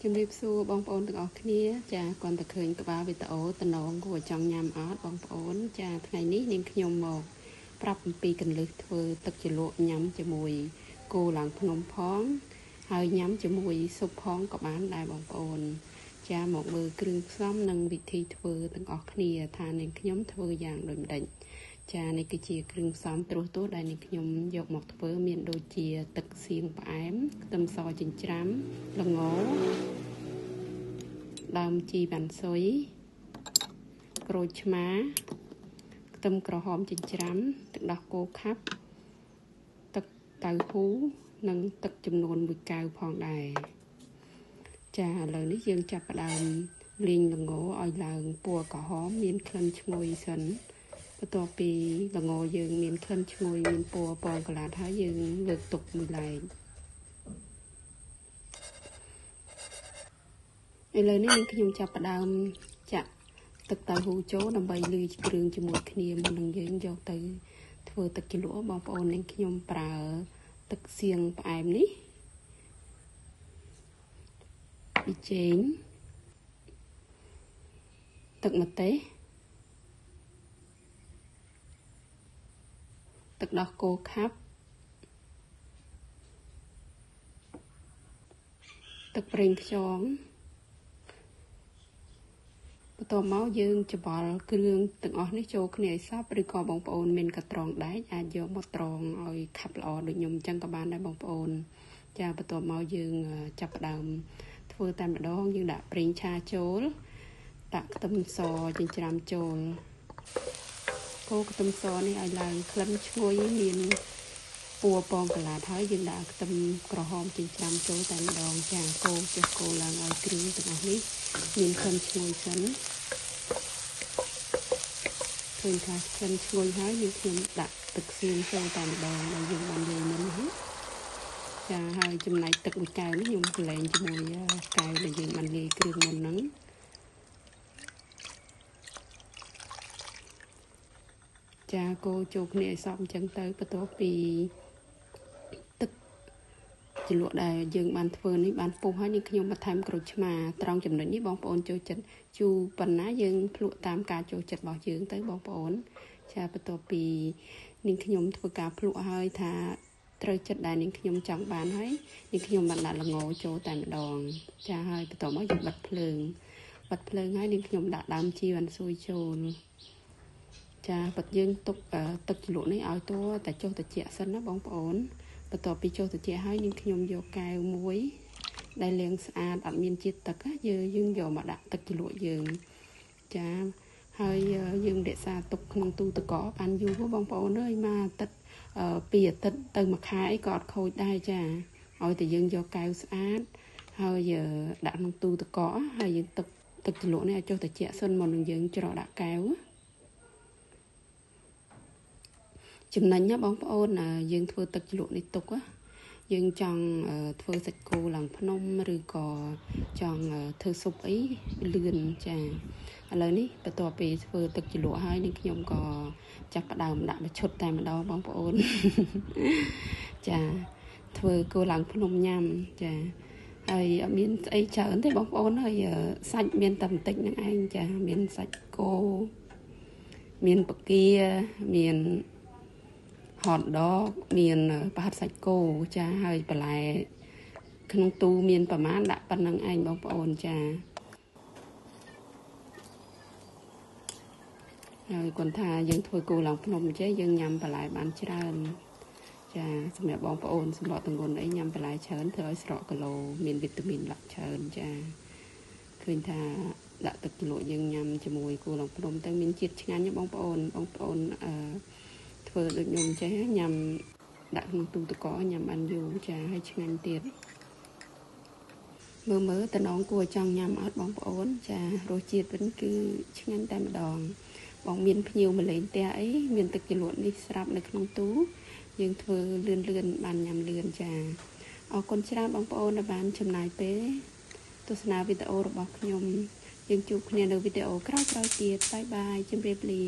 ជំរាបសួរបងប្អូនទាំងអស់គ្នាចាគាត់តែឃើញក្បាលវីដេអូតំណងគួរចង់ញ៉ាំអត់បងប្អូនចាថ្ងៃនេះនាងខ្ញុំមកប្រាប់អំពីកន្លឹះធ្វើទឹកជ្រលក់ញ៉ាំជាមួយគោឡើងភ្នំផងហើយញ៉ាំជាមួយស៊ុបផងក៏បានដែរបងប្អូនចាមកមើលគ្រឿងផ្សំនិងវិធីធ្វើទាំងអស់គ្នាថានាងខ្ញុំធ្វើយ៉ាងដូចម្ដេចចានេះគឺជាគ្រឿងផ្សំត្រួសត្រាសដែលនាងខ្ញុំយកមកធ្វើមានដូចជាទឹកសៀងផ្អែមខ្ទឹមសចិញ្ច្រាំល្ងដើមជីវ៉ាន់ស៊ុយក្រូចឆ្មាខ្ទឹមក្រហមចិញ្ច្រាំទឹកដោះគោខាប់ទឹកតៅហ៊ូនិងទឹកចំនួន1កែវផងដែរចាឥឡូវនេះយើងចាប់ផ្ដើមលីងល្ងឲ្យឡើងពណ៌ក្រហមមានក្លិនឈ្ងុយសិនបន្ទាប់ពីល្ងយើងមានក្លិនឈ្ងុយមានពណ៌ពណ៌កន្លះហើយយើងលើកទុកមួយឡែកឥឡូវនេះខ្ញុំចាប់ផ្ដើមចាក់ទឹកតៅហ៊ូចូលដើម្បីលាយគ្រឿងជាមួយគ្នាមុននឹងយើងយកទៅធ្វើទឹកជ្រលក់បងប្អូននាងខ្ញុំប្រើទឹកសៀងផ្អែមនេះប៊ីចេងទឹកម្ទេសទឹកដោះគោខាប់ទឹកប្រេងខ្យងបន្ទាប់មកយើងច្បល់គ្រឿងទាំងអស់នេះចូលគ្នាឲ្យសព្វឬក៏បងប្អូនមានកត្រងដែកអាចយកមកត្រងឲ្យខាប់ល្អដូចខ្ញុំអញ្ចឹងក៏បានដែរបងប្អូនចាបន្ទាប់មកយើងចាប់ផ្ដើមធ្វើតែម្ដងយើងដាក់ប្រេងឆាចូលដាក់ខ្ទឹមសចិញ្ច្រាំចូលកូរខ្ទឹមសនេះឲ្យឡើងក្លិនឈ្ងុយមានពណ៌ពងកន្លះហើយយើងដាក់ខ្ទឹមក្រហមចិញ្ច្រាំចូលតែម្ដងចាកូរចុះកូរឡើងឲ្យគ្រឿងទាំងអស់នេះមានក្លិនឈ្ងុយសិនឃើញថាក្លិនឈ្ងុយហើយយើងខ្ញុំដាក់ទឹកសៀងចូលតែម្ដងដែលយើងបានលាយមុននេះចាហើយចំណែកទឹកមួយកែវនេះខ្ញុំកលែងជាមួយកែវដែលយើងបានលាយគ្រឿងមុនហ្នឹងចាកូរចូលគ្នាឲ្យសព្វអញ្ចឹងទៅបន្ទាប់ពីទឹកជ្រលក់ដែលយើងបានធ្វើនេះបានពុះហើយនេះខ្ញុំបន្ថែមក្រូចឆ្មាត្រង់ចំណុចនេះបងប្អូនចូលចិត្តជូរប៉ុណ្ណាយើងភ្លក់តាមការចូលចិត្តរបស់យើងទៅបងប្អូនចាបន្ទាប់ពីនាងខ្ញុំធ្វើការភ្លក់ហើយថាត្រូវចិត្តដែលនាងខ្ញុំចង់បានហើយនាងខ្ញុំបានដាក់ល្ងចូលតែម្ដងចាហើយបន្ទាប់មកយើងបិទភ្លើងហើយនាងខ្ញុំដាក់ដើមជីវ៉ាន់ស៊ុយចូលចាបើយើងទុកទឹកជ្រលក់នេះឲ្យតែចុះត្រជាក់សិនណាបងប្អូនបន្ទាប់ពីចុះត្រជាក់ហើយនាងខ្ញុំយកកែវមួយដែលលាងស្អាតអត់មានជាតិទឹកយើងយកមកដាក់ទឹកជ្រលក់យើងចាហើយយើងរក្សាទុកក្នុងទូទឹកកកបានយូរបងប្អូនអើយមកអាទិត្យ2អាទិត្យទៅ1ខែអីក៏អត់ខូចដែរចាឲ្យតែយើងយកកែវស្អាតហើយដាក់ក្នុងទូទឹកកកហើយយើងទឹកជ្រលក់នេះឲ្យចុះត្រជាក់សិនមុននឹងយើងច្រកដាក់កែវចំណេញណាបងប្អូនយើងធ្វើទឹកជ្រលក់នេះទុកយើងចង់ធ្វើសាច់គោឡើងភ្នំឬក៏ចង់ធ្វើស៊ុបអីលឿនចាឥឡូវនេះបន្ទាប់ពីធ្វើទឹកជ្រលក់ហើយនេះខ្ញុំក៏ចាប់ផ្ដើមដាក់មួយឈុតតែម្ដងបងប្អូនចាធ្វើគោឡើងភ្នំញ៉ាំចាហើយអត់មានស្អីច្រើនទេបងប្អូនហើយសាច់មានតែបន្តិចហ្នឹងឯងចាមានសាច់គោមានបកាមានហតដកមានប្រហិតសាច់គោចាហើយបន្លែក្នុងទូមានប្រមាណដាក់ប៉ុណ្្នឹងឯងបងប្អូនចាហើយគាត់ថាយើងធ្វើគោឡើងភ្នំចេះយើងញ៉ាំបន្លែបានច្រើនចាសម្រាប់បងប្អូនសម្បកតង្កូនអីញ៉ាំបន្លែច្រើនធ្វើឲ្យស្រកគីឡូមានវីតាមីនល្អច្រើនចាឃើញថាដាក់ទឹកជ្រលក់យើងញ៉ាំជាមួយគោឡើងភ្នំទៅមានជាតិឆ្ងាញ់បងប្អូនធ្វើដូចខ្ញុំចេះញ៉ាំដាក់ក្នុងទូទឹកកកញ៉ាំបានយូរចាហើយឆ្ងាញ់ទៀតមើលតំណងគួរចង់ញ៉ាំអត់បងប្អូនចារសជាតិវិញគឺឆ្ងាញ់តែម្ដងបងមានភ្ញៀវមកលេងផ្ទះអីមានទឹកជ្រលក់នេះស្រាប់នៅក្នុងទូយើងធ្វើលឿនបានញ៉ាំលឿនចាអរគុណច្រើនបងប្អូនដែលបានចំណាយពេលទស្សនាវីដេអូរបស់ខ្ញុំយើងជួបគ្នានៅវីដេអូក្រោយៗទៀតបាយបាយជម្រាបលា